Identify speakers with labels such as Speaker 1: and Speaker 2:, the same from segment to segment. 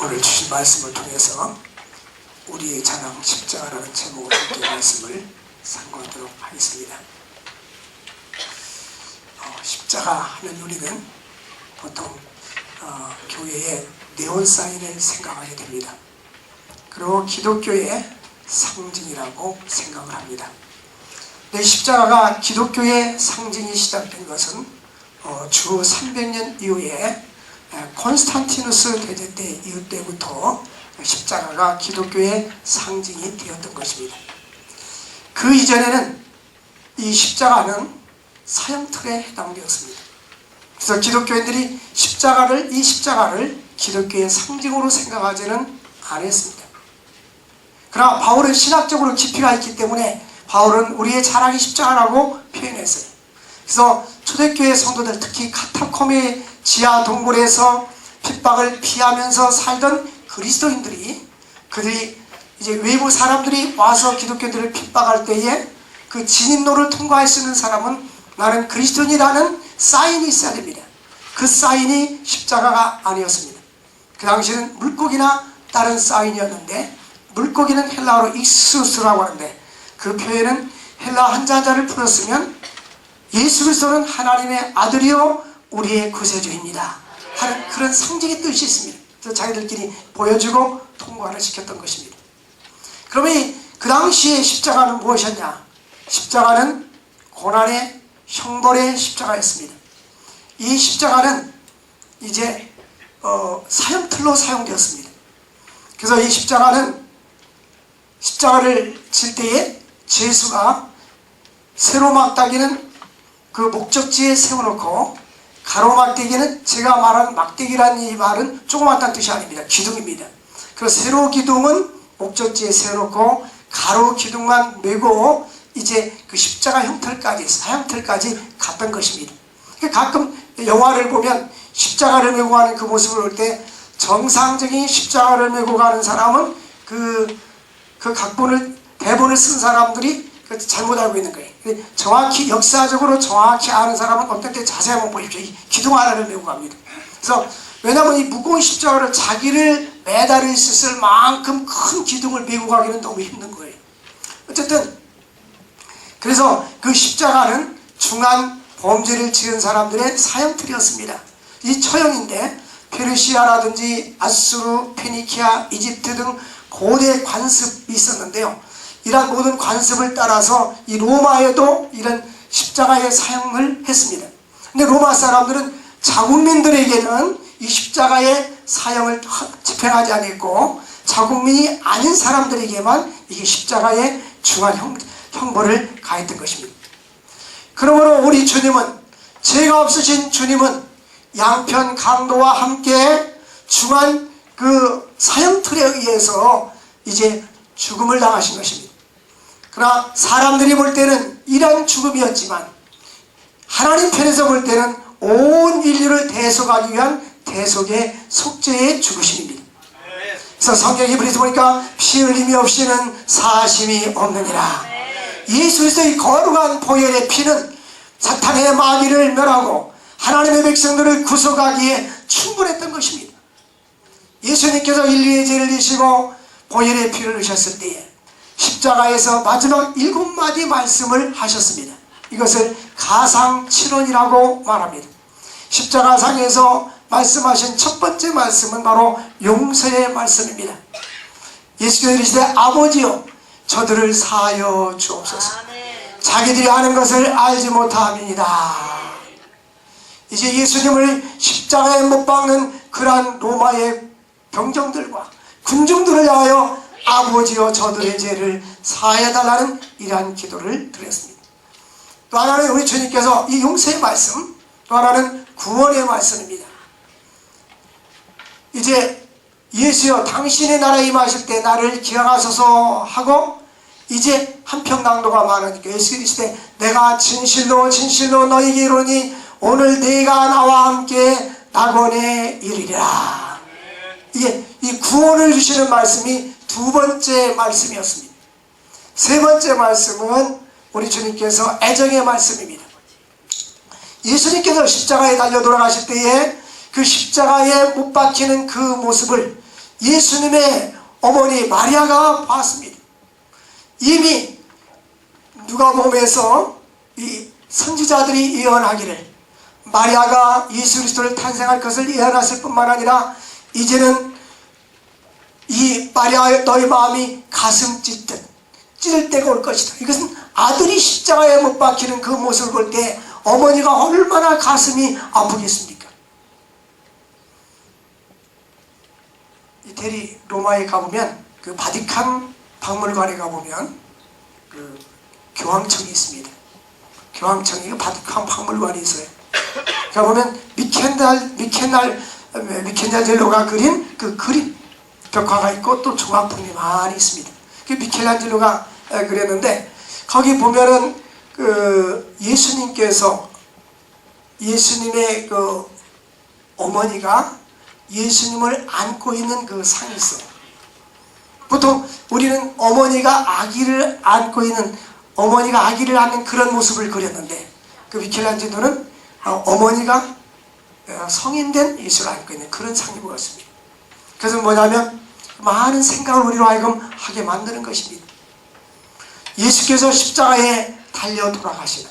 Speaker 1: 오늘 주신 말씀을 통해서 우리의 자랑 십자가라는 제목으로 함께 말씀을 상고하도록 하겠습니다. 십자가 하면 우리는 보통 교회의 네온사인을 생각하게 됩니다. 그리고 기독교의 상징이라고 생각을 합니다. 네, 십자가가 기독교의 상징이 시작된 것은 주 300년 이후에 콘스탄티누스 대제 때 이후 때부터 십자가가 기독교의 상징이 되었던 것입니다. 그 이전에는 이 십자가는 사형틀에 해당되었습니다. 그래서 기독교인들이 이 십자가를 기독교의 상징으로 생각하지는 않았습니다. 그러나 바울은 신학적으로 깊이가 있기 때문에 바울은 우리의 자랑이 십자가라고 표현했어요. 그래서 초대교회 성도들, 특히 카타콤의 지하 동굴에서 핍박을 피하면서 살던 그리스도인들이, 그들이 이제 외부 사람들이 와서 기독교인들을 핍박할 때에 그 진입로를 통과할 수 있는 사람은 나는 그리스도인이라는 사인이 있어야 됩니다. 그 사인이 십자가가 아니었습니다. 그 당시에는 물고기나 다른 사인이었는데, 물고기는 헬라어로 익수스라고 하는데, 그 표현은 헬라 한자를 풀었으면 예수 그리스도는 하나님의 아들이요 우리의 구세주입니다 하는 그런 상징의 뜻이 있습니다. 그래서 자기들끼리 보여주고 통과를 시켰던 것입니다. 그러면 그 당시에 십자가는 무엇이었냐? 십자가는 고난의 형벌의 십자가였습니다. 이 십자가는 이제 사형틀로 사용되었습니다. 그래서 이 십자가를 칠 때에 제수가 세로막대기는 그 목적지에 세워놓고, 가로막대기는 제가 말한 막대기라는 이 말은 조그맣다는 뜻이 아닙니다. 기둥입니다. 그래서 세로 기둥은 목적지에 세워놓고 가로 기둥만 메고 이제 그 십자가 형틀까지, 사형틀까지 갔던 것입니다. 가끔 영화를 보면 십자가를 메고 가는 그 모습을 볼 때 정상적인 십자가를 메고 가는 사람은 그 대본을 쓴 사람들이 잘못 알고 있는 거예요. 정확히 역사적으로 정확히 아는 사람은 어떨 때 자세히 한번 보십시오. 이 기둥 하나를 메고 갑니다. 그래서 왜냐하면 이 무거운 십자가를 자기를 매달릴 수 있을 만큼 큰 기둥을 메고 가기는 너무 힘든 거예요. 어쨌든 그래서 그 십자가는 중한 범죄를 지은 사람들의 사형틀이었습니다. 이 처형인데 페르시아라든지 아수르, 페니키아, 이집트 등 고대 관습이 있었는데요. 이러한 모든 관습을 따라서 이 로마에도 이런 십자가의 사형을 했습니다. 근데 로마 사람들은 자국민들에게는 이 십자가의 사형을 집행하지 않았고, 자국민이 아닌 사람들에게만 이게 십자가의 중한 형벌을 가했던 것입니다. 그러므로 우리 주님은, 죄가 없으신 주님은 양편 강도와 함께 중한 그 사형틀에 의해서 이제 죽음을 당하신 것입니다. 그러나 사람들이 볼 때는 이런 죽음이었지만 하나님 편에서 볼 때는 온 인류를 대속하기 위한 대속의 속죄의 죽으심입니다. 그래서 성경 히브리서 보니까 피 흘림이 없이는 사심이 없느니라. 예수 그리스도의 거룩한 보혈의 피는 사탄의 마귀를 멸하고 하나님의 백성들을 구속하기에 충분했던 것입니다. 예수님께서 인류의 죄를 지시고 보혈의 피를 흘리셨을 때에 십자가에서 마지막 7마디 말씀을 하셨습니다. 이것을 가상칠언이라고 말합니다. 십자가상에서 말씀하신 첫 번째 말씀은 바로 용서의 말씀입니다. 예수께서 이르시되 아버지여 저들을 사하여 주옵소서. 자기들이 하는 것을 알지 못함이니이다. 이제 예수님을 십자가에 못 박는 그러한 로마의 병정들과 군중들을 향하여 아버지여 저들의 죄를 사하여달라는 이러한 기도를 드렸습니다. 또 하나는 우리 주님께서 이 용서의 말씀, 또 하나는 구원의 말씀입니다. 이제 예수여 당신의 나라에 임하실 때 나를 기억하소서 하고, 이제 한평강도가 많으니까 예수께서 이르시되 내가 진실로 진실로 너희에게 이르노니 오늘 네가 나와 함께 낙원에 이르리라. 이게 이 구원을 주시는 말씀이 두 번째 말씀이었습니다. 세 번째 말씀은 우리 주님께서 애정의 말씀입니다. 예수님께서 십자가에 달려 돌아가실 때에 그 십자가에 못 박히는 그 모습을 예수님의 어머니 마리아가 봤습니다. 이미 누가복음에서 이 선지자들이 예언하기를 마리아가 예수 그리스도를 탄생할 것을 예언했을 뿐만 아니라 이제는 이 마리아의 너의 마음이 가슴 찢을 때가 올 것이다. 이것은 아들이 십자가에 못 박히는 그 모습을 볼 때 어머니가 얼마나 가슴이 아프겠습니까? 이태리 로마에 가보면 그 바티칸 박물관에 가보면 그 교황청이 있습니다. 교황청이 그 바티칸 박물관이 있어요. 가보면 미켈란젤로가 그린 그 그림 벽화가 있고 또 조각품이 많이 있습니다. 그 미켈란젤로가 그렸는데 거기 보면은 그 예수님의 그 어머니가 예수님을 안고 있는 그 상이 있어요. 보통 우리는 어머니가 아기를 안고 있는 그런 모습을 그렸는데 그 미켈란젤로는 어머니가 성인된 예수를 안고 있는 그런 상이 보였습니다. 그것은 뭐냐면 많은 생각을 우리로 하여금 하게 만드는 것입니다. 예수께서 십자가에 달려 돌아가실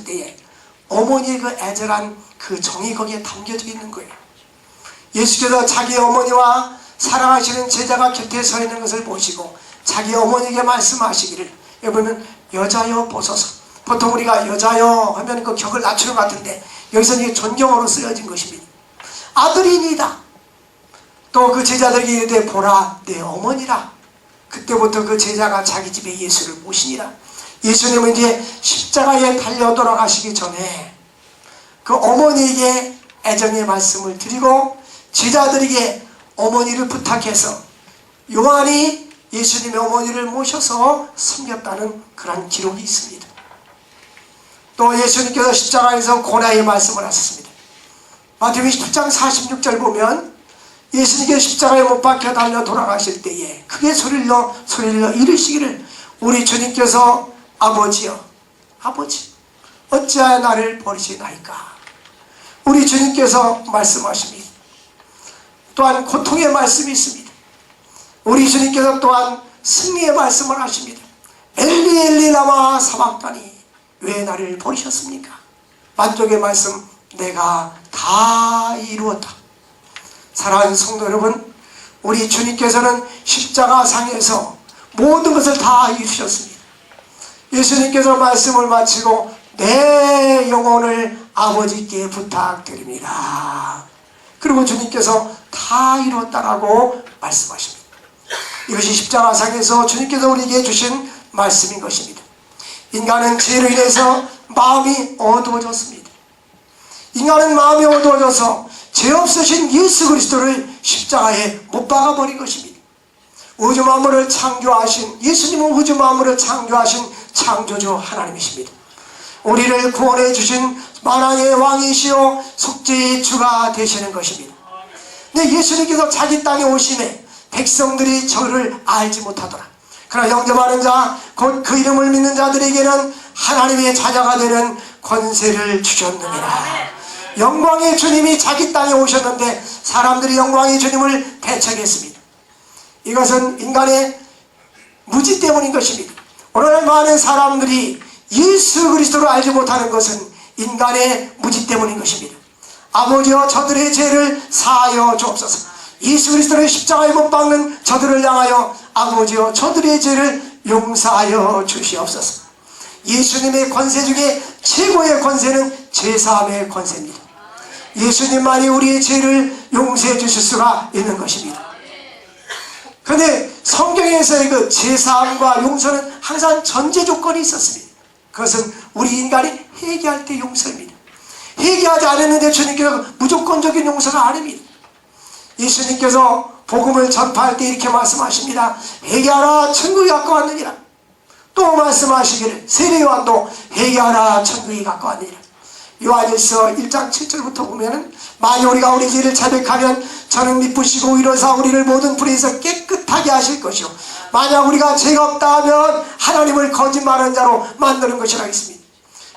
Speaker 1: 때에 어머니의 그 애절한 그 정이 거기에 담겨져 있는 거예요. 예수께서 자기 어머니와 사랑하시는 제자가 곁에 서 있는 것을 보시고 자기 어머니에게 말씀하시기를, 여기 보면 여자여 보소서. 보통 우리가 여자여 하면 그 격을 낮추는 것 같은데 여기서는 이게 존경어로 쓰여진 것입니다. 아들이니다. 또 그 제자들에게 이르되 보라 내 어머니라. 그때부터 그 제자가 자기 집에 예수를 모시니라. 예수님은 이제 십자가에 달려 돌아가시기 전에 그 어머니에게 애정의 말씀을 드리고 제자들에게 어머니를 부탁해서 요한이 예수님의 어머니를 모셔서 섬겼다는 그런 기록이 있습니다. 또 예수님께서 십자가에서 고난의 말씀을 하셨습니다. 마태복음 10장 46절 보면 예수님께서 십자가에 못 박혀 달려 돌아가실 때에 크게 소리를 내어 이르시기를, 우리 주님께서 아버지여 아버지 어찌하여 나를 버리시나이까. 우리 주님께서 말씀하십니다. 또한 고통의 말씀이 있습니다. 우리 주님께서 또한 승리의 말씀을 하십니다. 엘리 엘리 라마 사박다니 왜 나를 버리셨습니까? 만족의 말씀, 내가 다 이루었다. 사랑하는 성도 여러분, 우리 주님께서는 십자가상에서 모든 것을 다 이루셨습니다. 예수님께서 말씀을 마치고 내 영혼을 아버지께 부탁드립니다. 그리고 주님께서 다 이루었다라고 말씀하십니다. 이것이 십자가상에서 주님께서 우리에게 주신 말씀인 것입니다. 인간은 죄로 인해서 마음이 어두워졌습니다. 인간은 마음이 어두워져서 죄 없으신 예수 그리스도를 십자가에 못 박아버린 것입니다. 우주 만물을 창조하신 예수님은 우주 만물을 창조하신 창조주 하나님이십니다. 우리를 구원해 주신 만왕의 왕이시오 속죄의 주가 되시는 것입니다. 근데 예수님께서 자기 땅에 오심에 백성들이 저를 알지 못하더라. 그러나 영접하는 자, 곧 그 이름을 믿는 자들에게는 하나님의 자녀가 되는 권세를 주셨느니라. 영광의 주님이 자기 땅에 오셨는데 사람들이 영광의 주님을 대적했습니다. 이것은 인간의 무지 때문인 것입니다. 오늘날 많은 사람들이 예수 그리스도를 알지 못하는 것은 인간의 무지 때문인 것입니다. 아버지여 저들의 죄를 사하여 주옵소서. 예수 그리스도를 십자가에 못 박는 저들을 향하여 아버지여 저들의 죄를 용서하여 주시옵소서. 예수님의 권세 중에 최고의 권세는 죄사함의 권세입니다. 예수님만이 우리의 죄를 용서해 주실 수가 있는 것입니다. 그런데 성경에서의 그 죄사함과 용서는 항상 전제 조건이 있었습니다. 그것은 우리 인간이 회개할 때 용서입니다. 회개하지 않았는데 주님께서 무조건적인 용서가 아닙니다. 예수님께서 복음을 전파할 때 이렇게 말씀하십니다. 회개하라 천국이 가까웠느니라. 또 말씀하시기를 세례 요한도 회개하라 천국이 가까웠느니라. 요한일서 1장 7절부터 보면은 만일 우리가 우리 죄를 자백하면 저는 미쁘시고 위로사 우리를 모든 불의에서 깨끗하게 하실 것이요 만약 우리가 죄가 없다 하면 하나님을 거짓말하는 자로 만드는 것이라 했습니다.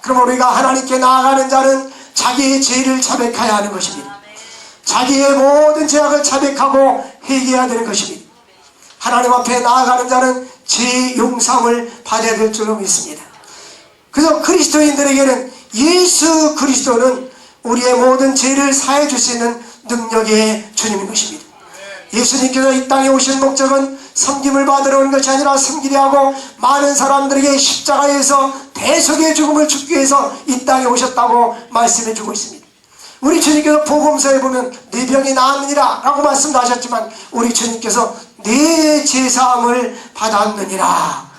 Speaker 1: 그럼 우리가 하나님께 나아가는 자는 자기의 죄를 자백해야 하는 것입니다. 자기의 모든 죄악을 자백하고 회개해야 되는 것입니다. 하나님 앞에 나아가는 자는 죄 용서함을 받아야 될 줄로 믿습니다. 그래서 그리스도인들에게는 예수 그리스도는 우리의 모든 죄를 사해 줄 수 있는 능력의 주님인 것입니다. 예수님께서 이 땅에 오신 목적은 섬김을 받으러 온 것이 아니라 섬기려 하고 많은 사람들에게 십자가에서 대속의 죽음을 죽기 위해서 이 땅에 오셨다고 말씀해 주고 있습니다. 우리 주님께서 복음서에 보면 네 병이 나았느니라 라고 말씀도 하셨지만 우리 주님께서 네 제사함을 받았느니라.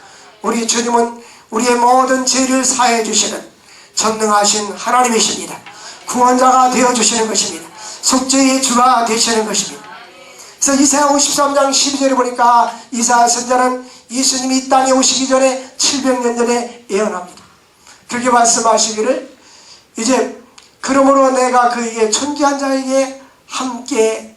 Speaker 1: 우리 주님은 우리의 모든 죄를 사해 주시는 전능하신 하나님이십니다. 구원자가 되어주시는 것입니다. 속죄의 주가 되시는 것입니다. 그래서 이사야 53장 12절에 보니까 이사야 선지자는 예수님이 이 땅에 오시기 전에 700년 전에 예언합니다. 그렇게 말씀하시기를 이제 그러므로 내가 그에게 존귀한 자에게 함께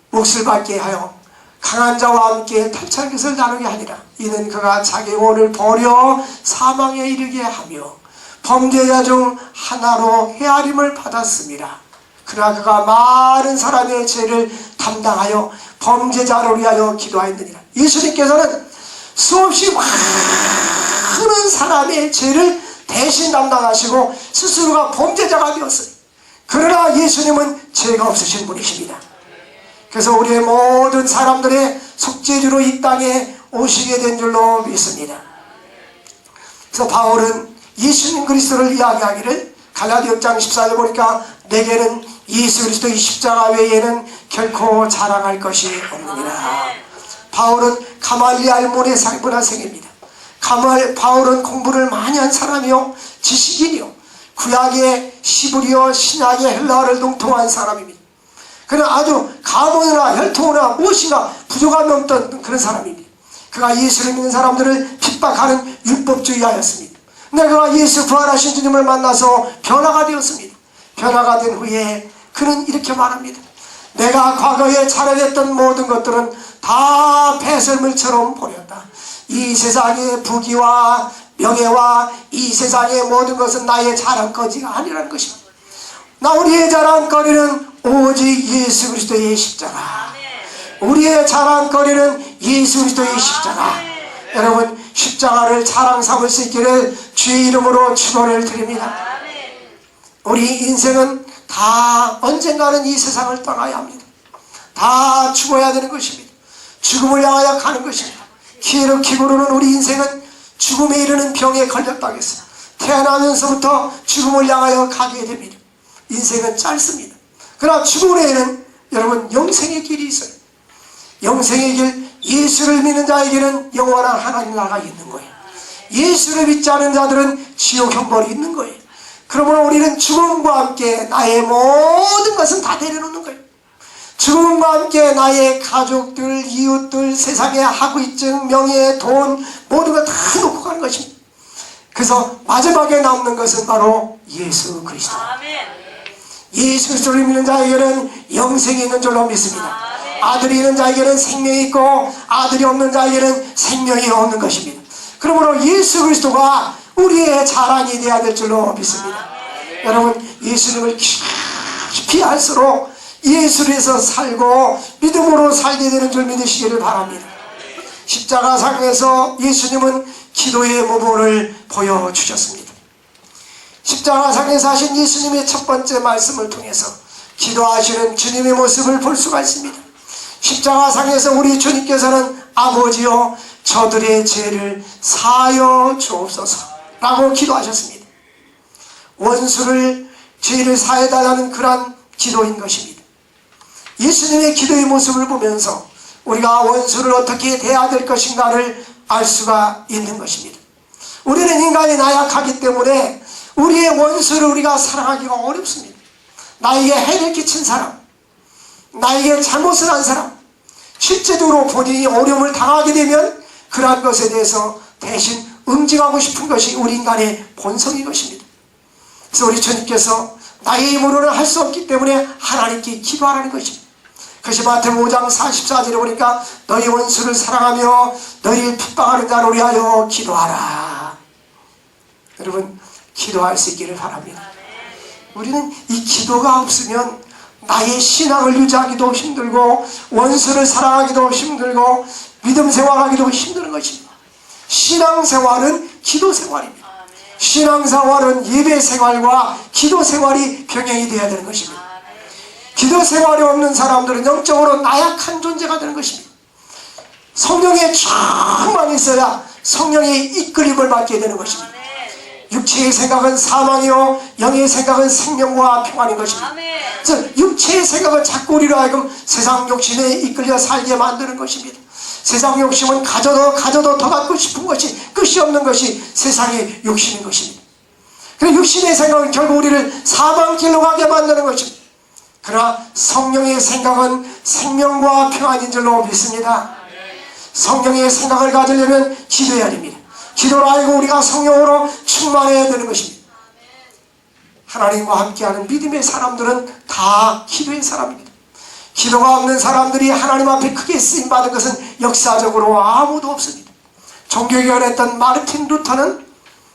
Speaker 1: 몫을 받게 하여 강한 자와 함께 탈취할 것을 나누게 하리라. 이는 그가 자기 혼을 버려 사망에 이르게 하며 범죄자 중 하나로 헤아림을 받았습니다. 그러나 그가 많은 사람의 죄를 담당하여 범죄자를 위하여 기도하였느니라. 예수님께서는 수없이 많은 사람의 죄를 대신 담당하시고 스스로가 범죄자가 되었어요. 그러나 예수님은 죄가 없으신 분이십니다. 그래서 우리의 모든 사람들의 속죄주로 이 땅에 오시게 된 줄로 믿습니다. 그래서 바울은 예수님 그리스도를 이야기하기를 갈라디아 6장 14절 보니까 내게는 예수 그리스도의 십자가 외에는 결코 자랑할 것이 없느니라. 바울은 가말리알 문화생입니다. 바울은 공부를 많이 한 사람이요 지식인이요 구약의 히브리어 신약의 헬라어를 동통한 사람입니다. 그는 아주 가문이나 혈통이나 무엇인가 부족함이 없던 그런 사람입니다. 그가 예수를 믿는 사람들을 핍박하는 율법주의자였습니다. 근데 그가 예수 부활하신 주님을 만나서 변화가 되었습니다. 변화가 된 후에 그는 이렇게 말합니다. 내가 과거에 자랑했던 모든 것들은 다 배설물처럼 보였다. 이 세상의 부귀와 명예와 이 세상의 모든 것은 나의 자랑거지가 아니라는 것입니다. 나 우리의 자랑거리는 오직 예수 그리스도의 십자가. 우리의 자랑거리는 예수 그리스도의 십자가. 여러분 십자가를 자랑 삼을 수 있기를 주의 이름으로 축원을 드립니다. 우리 인생은 다 언젠가는 이 세상을 떠나야 합니다. 다 죽어야 되는 것입니다. 죽음을 향하여 가는 것입니다. 기록기고로는 우리 인생은 죽음에 이르는 병에 걸렸다겠어요. 태어나면서부터 죽음을 향하여 가게 됩니다. 인생은 짧습니다. 그러나 죽음 후에는 여러분 영생의 길이 있어요. 영생의 길, 예수를 믿는 자에게는 영원한 하나님 나라가 있는 거예요. 예수를 믿지 않은 자들은 지옥 형벌이 있는 거예요. 그러므로 우리는 죽음과 함께 나의 모든 것은 다 내려놓는 거예요. 죽음과 함께 나의 가족들, 이웃들, 세상의 학위증, 명예, 돈 모든 거 다 놓고 가는 것입니다. 그래서 마지막에 남는 것은 바로 예수 그리스도. 예수 그리스도를 믿는 자에게는 영생이 있는 줄로 믿습니다. 아들이 있는 자에게는 생명이 있고 아들이 없는 자에게는 생명이 없는 것입니다. 그러므로 예수 그리스도가 우리의 자랑이 되어야 될 줄로 믿습니다. 여러분 예수님을 깊이 할수록 예수에서 살고 믿음으로 살게 되는 줄 믿으시기를 바랍니다. 십자가상에서 예수님은 기도의 모범을 보여주셨습니다. 십자가상에서 하신 예수님의 첫 번째 말씀을 통해서 기도하시는 주님의 모습을 볼 수가 있습니다. 십자가상에서 우리 주님께서는 아버지여 저들의 죄를 사하여 주옵소서 라고 기도하셨습니다. 원수를 죄를 사해달라는 그러한 기도인 것입니다. 예수님의 기도의 모습을 보면서 우리가 원수를 어떻게 대해야 될 것인가를 알 수가 있는 것입니다. 우리는 인간이 나약하기 때문에 우리의 원수를 우리가 사랑하기가 어렵습니다. 나에게 해를 끼친 사람, 나에게 잘못을 한 사람, 실제적으로 본인이 어려움을 당하게 되면 그러한 것에 대해서 대신 응징하고 싶은 것이 우리 인간의 본성인 것입니다. 그래서 우리 주님께서 나의 힘으로는 할 수 없기 때문에 하나님께 기도하라는 것입니다. 그것이 마태복음 5장 44절에 보니까 너희 원수를 사랑하며 너희를 핍박하는 자를 위하여 기도하라. 여러분 기도할 수 있기를 바랍니다. 우리는 이 기도가 없으면 나의 신앙을 유지하기도 힘들고 원수를 사랑하기도 힘들고 믿음 생활하기도 힘든 것입니다. 신앙생활은 기도생활입니다. 신앙생활은 예배생활과 기도생활이 병행이 되어야 되는 것입니다. 기도생활이 없는 사람들은 영적으로 나약한 존재가 되는 것입니다. 성령의 충만이 있어야 성령의 이끌림을 받게 되는 것입니다. 육체의 생각은 사망이요 영의 생각은 생명과 평안인 것입니다. 그래서 육체의 생각을 자꾸 우리로 하여금 세상 욕심에 이끌려 살게 만드는 것입니다. 세상 욕심은 가져도 더 갖고 싶은 것이 끝이 없는 것이 세상의 욕심인 것입니다. 그래서 육신의 생각은 결국 우리를 사망길로 가게 만드는 것입니다. 그러나 성령의 생각은 생명과 평안인 줄로 믿습니다. 성령의 생각을 가지려면 기도해야 됩니다. 기도를 알고 우리가 성령으로 충만해야 되는 것입니다. 하나님과 함께하는 믿음의 사람들은 다 기도의 사람입니다. 기도가 없는 사람들이 하나님 앞에 크게 쓰임받은 것은 역사적으로 아무도 없습니다. 종교개혁을 했던 마르틴 루터는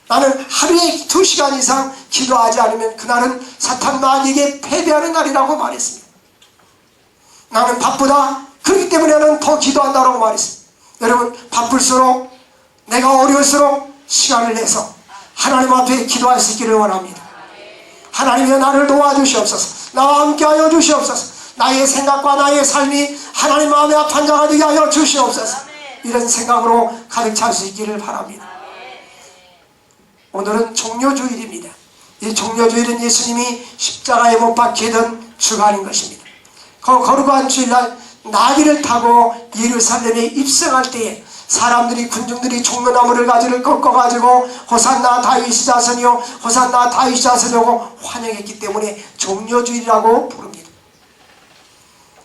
Speaker 1: 나는 하루에 2시간 이상 기도하지 않으면 그날은 사탄 마귀에게 패배하는 날이라고 말했습니다. 나는 바쁘다. 그렇기 때문에 나는 더 기도한다고 말했습니다. 여러분, 바쁠수록 내가 어려울수록 시간을 내서 하나님 앞에 기도할 수 있기를 원합니다. 하나님이여 나를 도와주시옵소서. 나와 함께하여 주시옵소서. 나의 생각과 나의 삶이 하나님 마음에 합한 자가 되게 하여 주시옵소서. 이런 생각으로 가득 찰 수 있기를 바랍니다. 오늘은 종려주일입니다. 이 종려주일은 예수님이 십자가에 못 박히던 주간인 것입니다. 거룩한 주일날 나귀를 타고 예루살렘에 입성할 때에 사람들이 군중들이 종려나무를 가지를 꺾어가지고 호산나 다윗의 자손이요 호산나 다윗의 자손이라고 환영했기 때문에 종려주일이라고 부릅니다.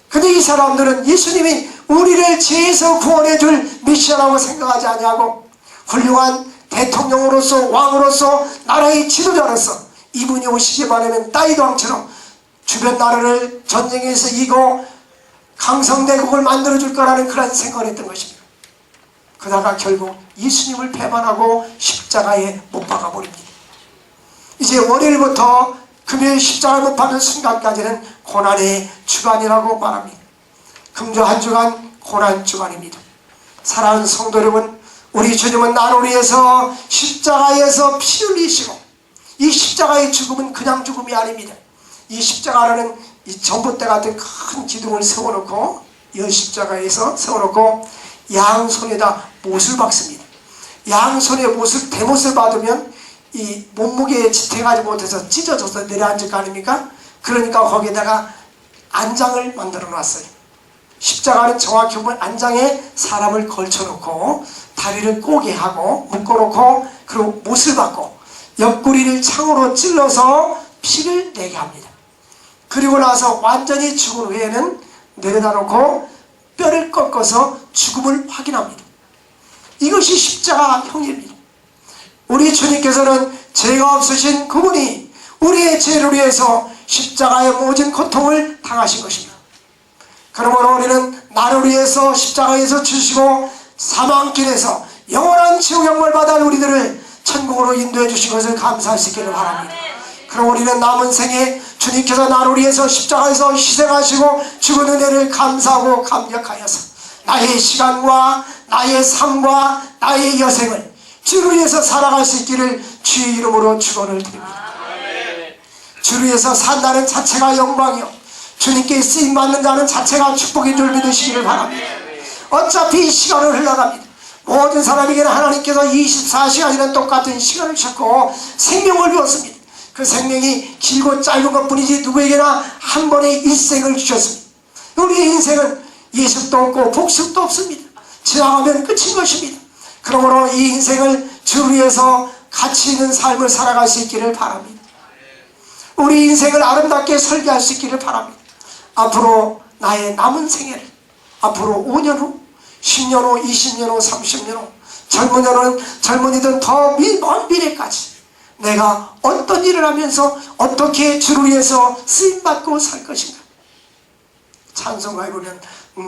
Speaker 1: 근데 이 사람들은 예수님이 우리를 죄에서 구원해줄 미션이라고 생각하지 아니하고 훌륭한 대통령으로서 왕으로서 나라의 지도자로서 이분이 오시기만 하면 다윗 왕처럼 주변 나라를 전쟁에서 이기고 강성대국을 만들어줄 거라는 그런 생각을 했던 것입니다. 그러다가 결국 예수님을 배반하고 십자가에 못 박아버립니다. 이제 월요일부터 금요일 십자가에 못 박는 순간까지는 고난의 주간이라고 말합니다. 금주 한 주간 고난 주간입니다. 사랑하는 성도 여러분, 우리 주님은 나를 위해서 십자가에서 피 흘리시고 이 십자가의 죽음은 그냥 죽음이 아닙니다. 이 십자가라는 이 전봇대 같은 큰 기둥을 세워놓고 이 십자가에서 세워놓고 양손에다 못을 박습니다. 양손에 대못을 받으면 이 몸무게에 지탱하지 못해서 찢어져서 내려앉을 거 아닙니까? 그러니까 거기에다가 안장을 만들어 놨어요. 십자가는 정확히 보면 안장에 사람을 걸쳐놓고 다리를 꼬게 하고 묶어놓고 그리고 못을 받고 옆구리를 창으로 찔러서 피를 내게 합니다. 그리고 나서 완전히 죽은 후에는 내려다 놓고 뼈를 꺾어서 죽음을 확인합니다. 이것이 십자가 형입니다. 우리 주님께서는 죄가 없으신 그분이 우리의 죄를 위해서 십자가의 모든 고통을 당하신 것입니다. 그러므로 우리는 나를 위해서 십자가에서 주시고 사망길에서 영원한 지옥영을 받아 우리들을 천국으로 인도해 주신 것을 감사할 수 있기를 바랍니다. 그럼 우리는 남은 생에 주님께서 나를 위해서 십자가에서 희생하시고 죽은 은혜를 감사하고 감격하여서 나의 시간과 나의 삶과 나의 여생을 주를 위해서 살아갈 수 있기를 주의 이름으로 축원을 드립니다. 주를 위해서 산다는 자체가 영광이요 주님께 쓰임받는 자는 자체가 축복인 줄 믿으시기를 바랍니다. 어차피 시간은 흘러갑니다. 모든 사람에게는 하나님께서 24시간이라는 똑같은 시간을 주셨고 생명을 주었습니다. 그 생명이 길고 짧은 것 뿐이지 누구에게나 한 번의 일생을 주셨습니다. 우리의 인생은 예습도 없고 복습도 없습니다. 지나가면 끝인 것입니다. 그러므로 이 인생을 주를 위해서 가치 있는 삶을 살아갈 수 있기를 바랍니다. 우리 인생을 아름답게 설계할 수 있기를 바랍니다. 앞으로 나의 남은 생애를 앞으로 5년 후 10년 후 20년 후 30년 후 젊은이든 더 먼 미래까지 내가 어떤 일을 하면서 어떻게 주를 위해서 쓰임받고 살 것인가. 찬송가에 보면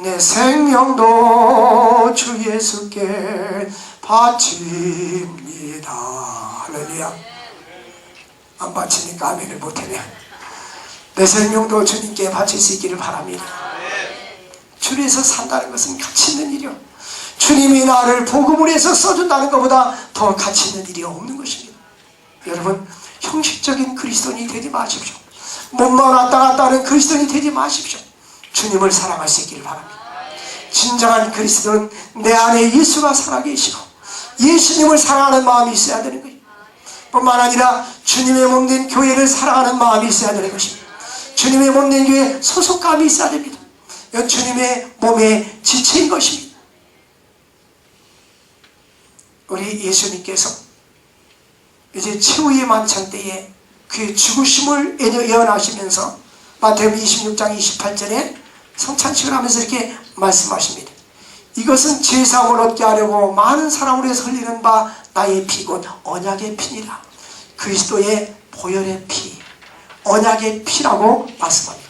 Speaker 1: 내 생명도 주 예수께 바칩니다. 할렐루야. 안 바치니까 아멘을 못하네. 내 생명도 주님께 바칠 수 있기를 바랍니다. 주를 위해서 산다는 것은 가치 있는 일이요, 주님이 나를 복음을 위해서 써준다는 것보다 더 가치 있는 일이 없는 것입니다. 여러분, 형식적인 그리스도인이 되지 마십시오. 몸만 왔다 갔다 하는 그리스도인이 되지 마십시오. 주님을 사랑할 수 있기를 바랍니다. 진정한 그리스도는 내 안에 예수가 살아계시고 예수님을 사랑하는 마음이 있어야 되는 거예요. 뿐만 아니라 주님의 몸된 교회를 사랑하는 마음이 있어야 되는 것입니다. 주님의 몸된 교회에 소속감이 있어야 됩니다. 이건 주님의 몸의 지체인 것입니다. 우리 예수님께서 이제 최후의 만찬 때에 그의 죽으심을 예언하시면서 마태복음 26장 28절에 성찬식을 하면서 이렇게 말씀하십니다. 이것은 제사함을 얻게 하려고 많은 사람을 위해서 흘리는 바 나의 피 곧 언약의 피니라. 그리스도의 보혈의 피, 언약의 피라고 말씀합니다.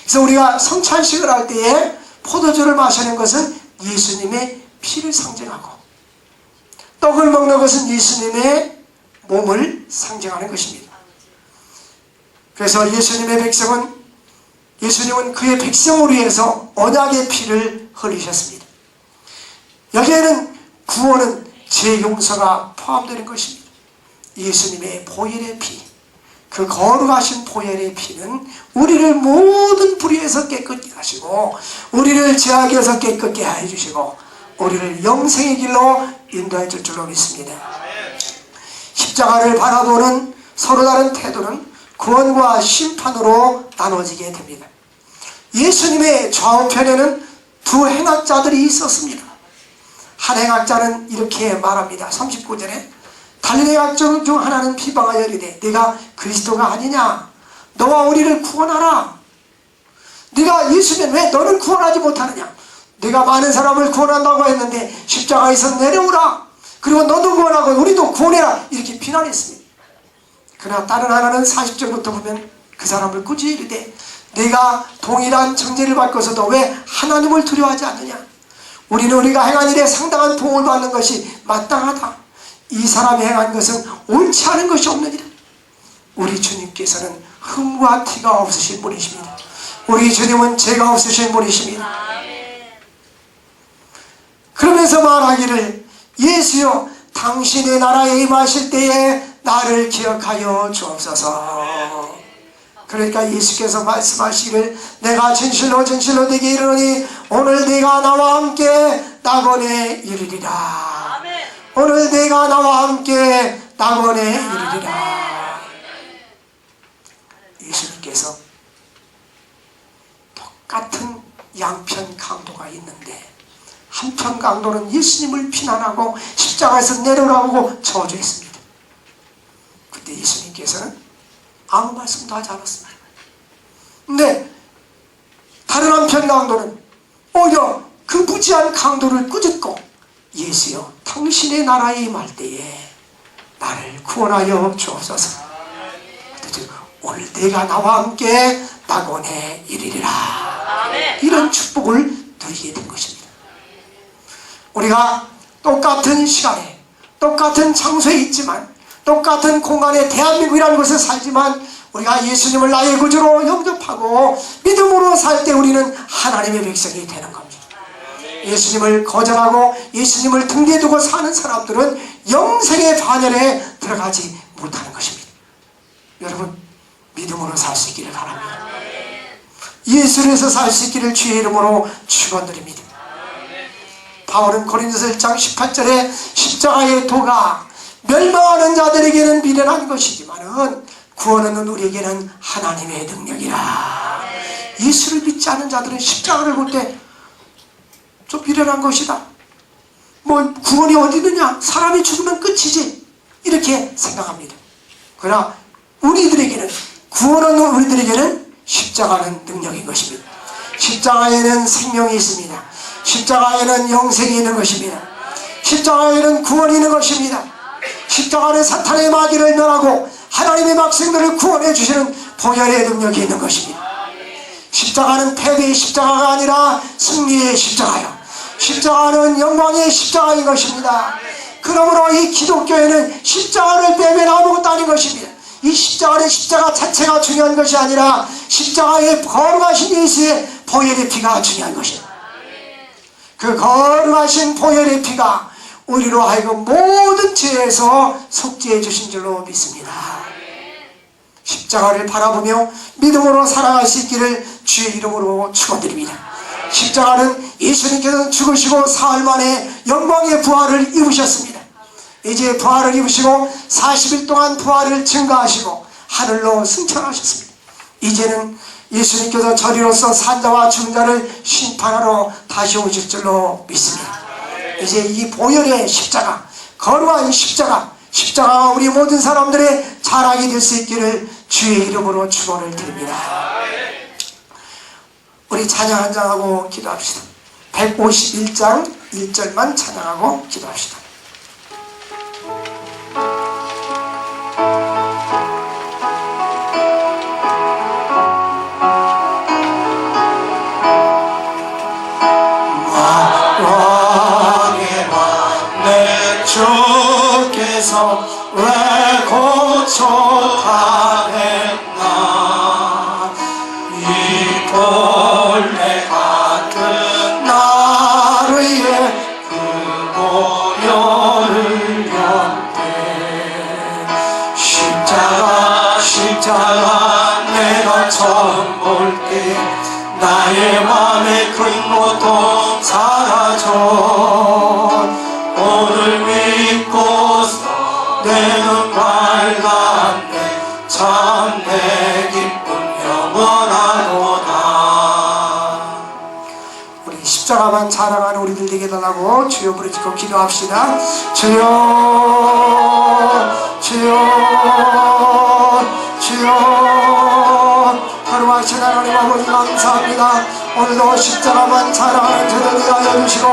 Speaker 1: 그래서 우리가 성찬식을 할 때에 포도주를 마시는 것은 예수님의 피를 상징하고, 떡을 먹는 것은 예수님의 몸을 상징하는 것입니다. 그래서 예수님은 그의 백성을 위해서 언약의 피를 흘리셨습니다. 여기에는 구원은 죄 용서가 포함되는 것입니다. 예수님의 보혈의 피, 그 거룩하신 보혈의 피는 우리를 모든 불의에서 깨끗게 하시고 우리를 죄악에서 깨끗게 해주시고 우리를 영생의 길로 인도해 줄 줄로 믿습니다. 십자가를 바라보는 서로 다른 태도는 구원과 심판으로 나눠지게 됩니다. 예수님의 좌우편에는 두 행악자들이 있었습니다. 한 행악자는 이렇게 말합니다. 39절에 갈릴리 악종 중 하나는 비방하여 이르되 네가 그리스도가 아니냐, 너와 우리를 구원하라. 네가 예수면 왜 너를 구원하지 못하느냐, 네가 많은 사람을 구원한다고 했는데 십자가에서 내려오라, 그리고 너도 구원하고 우리도 구원해라, 이렇게 비난했습니다. 그러나 다른 하나는 40절부터 보면 그 사람을 꾸짖으 이르되 네가 동일한 정죄를 받고서도 왜 하나님을 두려워하지 않느냐, 우리는 우리가 행한 일에 상당한 보응을 받는 것이 마땅하다. 이 사람이 행한 것은 옳지 않은 것이 없느니라. 우리 주님께서는 흠과 티가 없으신 분이십니다. 우리 주님은 죄가 없으신 분이십니다. 그러면서 말하기를 예수여 당신의 나라에 임하실 때에 나를 기억하여 주옵소서. 그러니까 예수께서 말씀하시기를 내가 진실로 진실로 네게 이르노니 오늘 네가 나와 함께 낙원에 이르리라. 오늘 네가 나와 함께 낙원에 이르리라. 예수님께서 똑같은 양편 강도가 있는데 한편 강도는 예수님을 비난하고 십자가에서 내려오라고 저주했습니다. 그때 예수님께서는 아무 말씀도 하지 않았습니다. 근데 다른 한편 강도는 오히려 그 무지한 강도를 꾸짖고 예수여 당신의 나라에 임할 때에 나를 구원하여 주옵소서. 오늘 내가 나와 함께 낙원에 이르리라. 이런 축복을 누리게 된 것입니다. 우리가 똑같은 시간에 똑같은 장소에 있지만 똑같은 공간에 대한민국이라는 곳에 살지만 우리가 예수님을 나의 구주로 영접하고 믿음으로 살 때 우리는 하나님의 백성이 되는 겁니다. 예수님을 거절하고 예수님을 등대에 두고 사는 사람들은 영생의 반열에 들어가지 못하는 것입니다. 여러분, 믿음으로 살 수 있기를 바랍니다. 예수를 위해서 살 수 있기를 주의 이름으로 축원드립니다. 바울은 고린도서 1장 18절에 십자가의 도가 멸망하는 자들에게는 미련한 것이지만은 구원하는 우리에게는 하나님의 능력이라. 예수를 믿지 않는 자들은 십자가를 볼 때 좀 미련한 것이다, 뭐 구원이 어디 있느냐, 사람이 죽으면 끝이지, 이렇게 생각합니다. 그러나 우리들에게는, 구원하는 우리들에게는 십자가는 능력인 것입니다. 십자가에는 생명이 있습니다. 십자가에는 영생이 있는 것입니다. 십자가에는 구원이 있는 것입니다. 십자가는 사탄의 마귀를 멸하고 하나님의 백성들을 구원해 주시는 보혈의 능력이 있는 것입니다. 십자가는 패배의 십자가가 아니라 승리의 십자가요, 십자가는 영광의 십자가인 것입니다. 그러므로 이 기독교회는 십자가를 빼면 아무것도 아닌 것입니다. 이 십자가 자체가 중요한 것이 아니라 십자가에 거룩하신 예수의 보혈의 피가 중요한 것이다. 그 거룩하신 보혈의 피가 우리로 하여금 모든 죄에서 속죄해 주신 줄로 믿습니다. 십자가를 바라보며 믿음으로 살아갈 수 있기를 주의 이름으로 축원드립니다. 십자가는 예수님께서는 죽으시고 사흘 만에 영광의 부활을 입으셨습니다. 이제 부활을 입으시고 40일 동안 부활을 증거하시고 하늘로 승천하셨습니다. 이제는 예수님께서 저리로서 산자와 죽은 자를 심판하러 다시 오실 줄로 믿습니다. 이제 이 보혈의 십자가, 거룩한 십자가가 우리 모든 사람들의 자랑이 될 수 있기를 주의 이름으로 축원을 드립니다. 우리 찬양 한 장하고 기도합시다. 151장 1절만 찬양하고 기도합시다.
Speaker 2: 주께서 왜 고쳐하겠나 이 벌레 같은 나를 위해 그 보혈을 연대 십자가 내가 처음 볼 때 나의 맘에 큰 고통 사라져 오늘 믿고서 내 눈 밝았네 참 내 기쁨 영원하도다.
Speaker 1: 우리 십자가만 자랑하는 우리들 되게 달라고 주여 부르짖고 기도합시다. 주여 주여 주여 거룩하신 하나님 아버지 감사합니다. 오늘도 십자가만 자랑하는 저들이 하여 주시고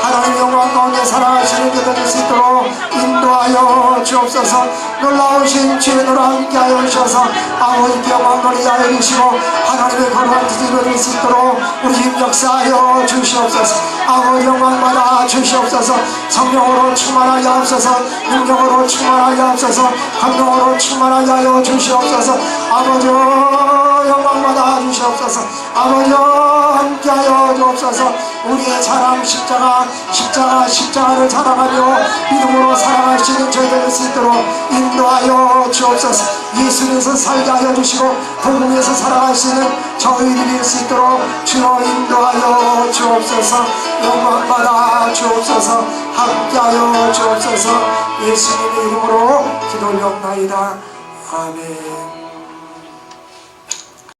Speaker 1: 하나님 영광 가운데 살아가시는 저들 될 수 있도록 인도하여 주옵소서. 놀라우신 주의 노래 함께 하여 주셔서 아버지께 영광을 하여 주시고 하나님의 거룩한 뜻을 이룰 수 있도록 우리 힘 역사하여 주시옵소서. 아버지 영광 받아 주시옵소서. 성령으로 충만하게 하옵소서. 능력으로 충만하게 하옵소서. 감동으로 충만하게 하여 주시옵소서. 아버지 영광 받아 주시옵소서. 아버지 함께하여 주옵소서. 우리의 자랑 십자가를 자랑하며 믿음으로 살아갈 수 있는 저희들 될 수 있도록 인도하여 주옵소서. 예수님에서 살게 하여 주시고 복음에서 살아갈 수 있는 저희들이 될 수 있도록 주여 인도하여 주옵소서. 영광 받아 주옵소서. 함께하여 주옵소서. 예수님의 이름으로 기도 올려옵나이다. 아멘.